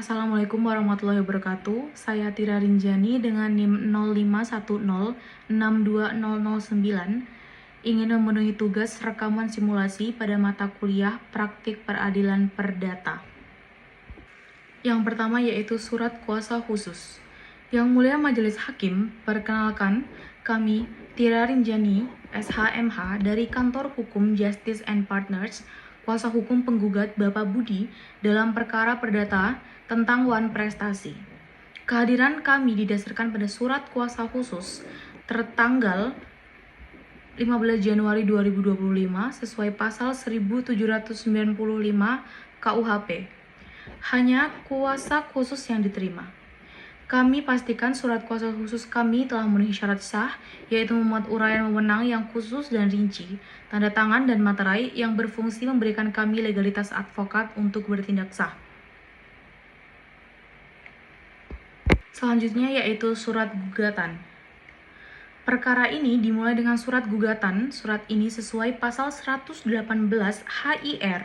Assalamualaikum warahmatullahi wabarakatuh. Saya Tira Rinjani dengan NIM 0510620009 ingin memenuhi tugas rekaman simulasi pada mata kuliah Praktik Peradilan Perdata. Yang pertama yaitu surat kuasa khusus. Yang mulia Majelis Hakim, perkenalkan kami Tira Rinjani, SHMH dari Kantor Hukum Justice and Partners, kuasa hukum penggugat Bapak Budi dalam perkara perdata tentang wan prestasi. Kehadiran kami didasarkan pada surat kuasa khusus tertanggal 15 Januari 2025 sesuai pasal 1795 KUHP. Hanya kuasa khusus yang diterima. Kami pastikan surat kuasa khusus kami telah memenuhi syarat sah, yaitu memuat uraian wewenang yang khusus dan rinci, tanda tangan dan materai yang berfungsi memberikan kami legalitas advokat untuk bertindak sah. Selanjutnya yaitu surat gugatan. Perkara ini dimulai dengan surat gugatan. Surat ini sesuai pasal 118 HIR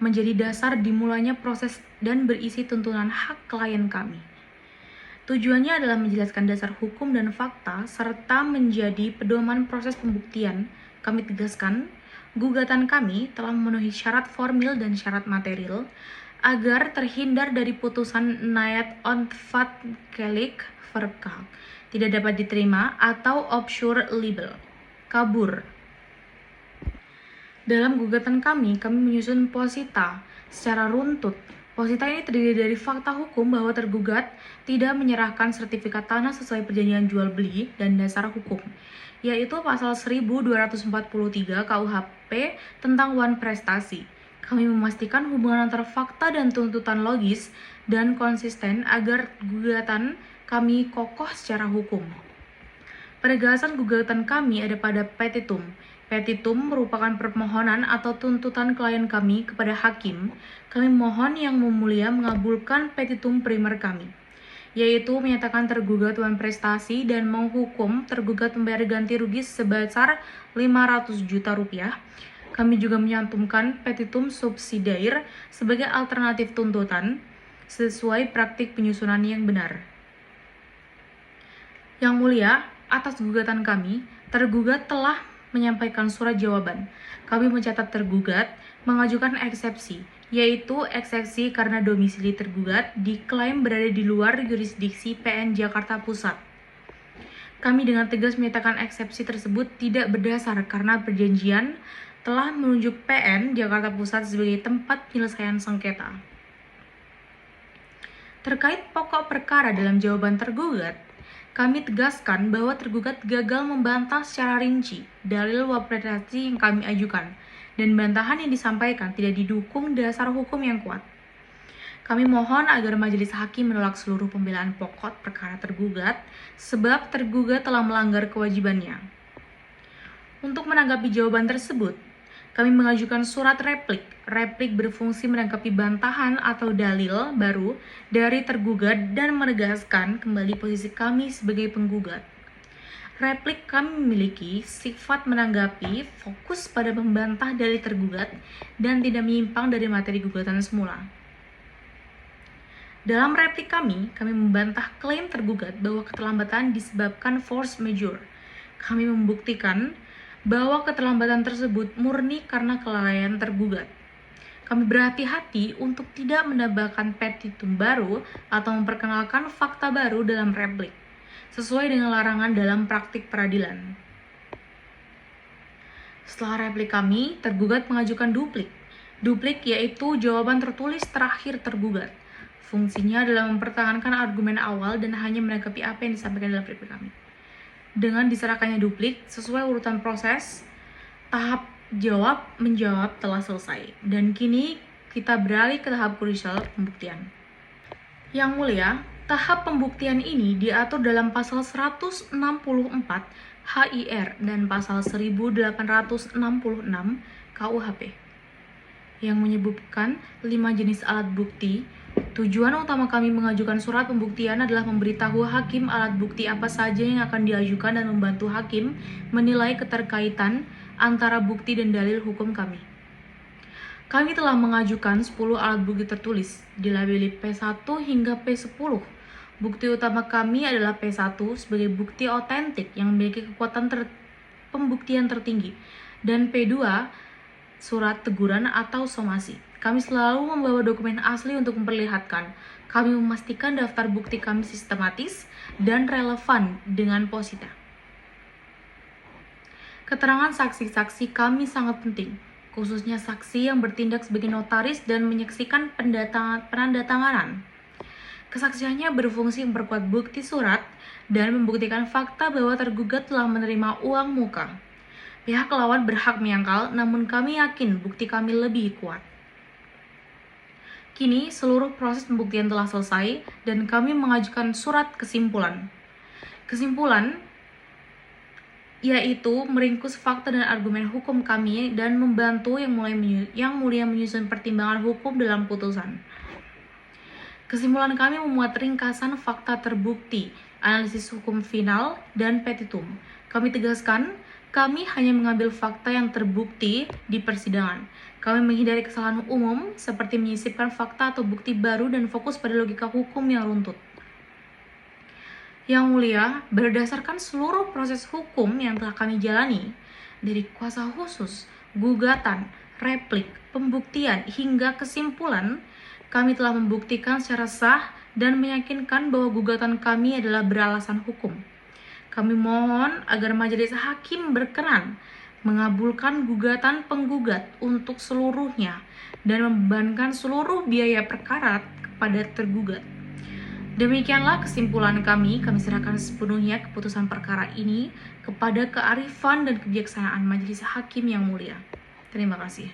menjadi dasar dimulainya proses dan berisi tuntutan hak klien kami. Tujuannya adalah menjelaskan dasar hukum dan fakta serta menjadi pedoman proses pembuktian. Kami tegaskan, gugatan kami telah memenuhi syarat formil dan syarat material agar terhindar dari putusan Nayat Onfatkelik Verkak tidak dapat diterima atau obscure libel, kabur. Dalam gugatan kami menyusun posita secara runtut. Posita ini terdiri dari fakta hukum bahwa tergugat tidak menyerahkan sertifikat tanah sesuai perjanjian jual beli dan dasar hukum, yaitu pasal 1243 KUHP tentang wan prestasi. Kami memastikan hubungan antara fakta dan tuntutan logis dan konsisten agar gugatan kami kokoh secara hukum. Penegasan gugatan kami ada pada petitum. Petitum merupakan permohonan atau tuntutan klien kami kepada hakim. Kami mohon Yang Mulia mengabulkan petitum primer kami, yaitu menyatakan tergugat wan prestasi dan menghukum tergugat membayar ganti rugi sebesar 500 juta rupiah. Kami juga menyantumkan petitum subsidiaire sebagai alternatif tuntutan sesuai praktik penyusunan yang benar. Yang Mulia, atas gugatan kami, tergugat telah menyampaikan surat jawaban. Kami mencatat tergugat mengajukan eksepsi, yaitu eksepsi karena domisili tergugat diklaim berada di luar yurisdiksi PN Jakarta Pusat. Kami dengan tegas menyatakan eksepsi tersebut tidak berdasar karena perjanjian telah menunjuk PN Jakarta Pusat sebagai tempat penyelesaian sengketa. Terkait pokok perkara dalam jawaban tergugat, kami tegaskan bahwa tergugat gagal membantah secara rinci dalil wan prestasi yang kami ajukan, dan bantahan yang disampaikan tidak didukung dasar hukum yang kuat. Kami mohon agar majelis hakim menolak seluruh pembelaan pokok perkara tergugat, sebab tergugat telah melanggar kewajibannya. Untuk menanggapi jawaban tersebut, kami mengajukan surat replik. Replik berfungsi menanggapi bantahan atau dalil baru dari tergugat dan menegaskan kembali posisi kami sebagai penggugat. Replik kami memiliki sifat menanggapi, fokus pada membantah dalil tergugat, dan tidak menyimpang dari materi gugatan semula. Dalam replik kami membantah klaim tergugat bahwa keterlambatan disebabkan force majeure. Kami membuktikan bahwa keterlambatan tersebut murni karena kelalaian tergugat. Kami berhati-hati untuk tidak menambahkan petitum baru atau memperkenalkan fakta baru dalam replik, sesuai dengan larangan dalam praktik peradilan. Setelah replik kami, tergugat mengajukan duplik. Duplik yaitu jawaban tertulis terakhir tergugat. Fungsinya adalah mempertahankan argumen awal dan hanya menanggapi apa yang disampaikan dalam replik kami. Dengan diserahkannya duplik, sesuai urutan proses, tahap jawab-menjawab telah selesai. Dan kini kita beralih ke tahap krusial pembuktian. Yang Mulia, tahap pembuktian ini diatur dalam pasal 164 HIR dan pasal 1866 KUHP yang menyebutkan 5 jenis alat bukti. Tujuan utama kami mengajukan surat pembuktian adalah memberitahu hakim alat bukti apa saja yang akan diajukan dan membantu hakim menilai keterkaitan antara bukti dan dalil hukum kami. Kami telah mengajukan 10 alat bukti tertulis, dilabeli P1 hingga P10. Bukti utama kami adalah P1 sebagai bukti otentik yang memiliki kekuatan pembuktian tertinggi, dan P2 surat teguran atau somasi. Kami selalu membawa dokumen asli untuk memperlihatkan. Kami memastikan daftar bukti kami sistematis dan relevan dengan posita. Keterangan saksi-saksi kami sangat penting, khususnya saksi yang bertindak sebagai notaris dan menyaksikan penandatanganan. Kesaksiannya berfungsi memperkuat bukti surat dan membuktikan fakta bahwa tergugat telah menerima uang muka. Pihak lawan berhak menyangkal, namun kami yakin bukti kami lebih kuat. Kini seluruh proses pembuktian telah selesai dan kami mengajukan surat kesimpulan. Kesimpulan yaitu meringkus fakta dan argumen hukum kami dan membantu yang mulia menyusun pertimbangan hukum dalam putusan. Kesimpulan kami memuat ringkasan fakta terbukti, analisis hukum final, dan petitum. Kami tegaskan, kami hanya mengambil fakta yang terbukti di persidangan. Kami menghindari kesalahan umum seperti menyisipkan fakta atau bukti baru dan fokus pada logika hukum yang runtut. Yang mulia, berdasarkan seluruh proses hukum yang telah kami jalani, dari kuasa khusus, gugatan, replik, pembuktian, hingga kesimpulan, kami telah membuktikan secara sah dan meyakinkan bahwa gugatan kami adalah beralasan hukum. Kami mohon agar majelis hakim berkenan mengabulkan gugatan penggugat untuk seluruhnya dan membebankan seluruh biaya perkara kepada tergugat. Demikianlah kesimpulan kami serahkan sepenuhnya keputusan perkara ini kepada kearifan dan kebijaksanaan majelis hakim yang mulia. Terima kasih.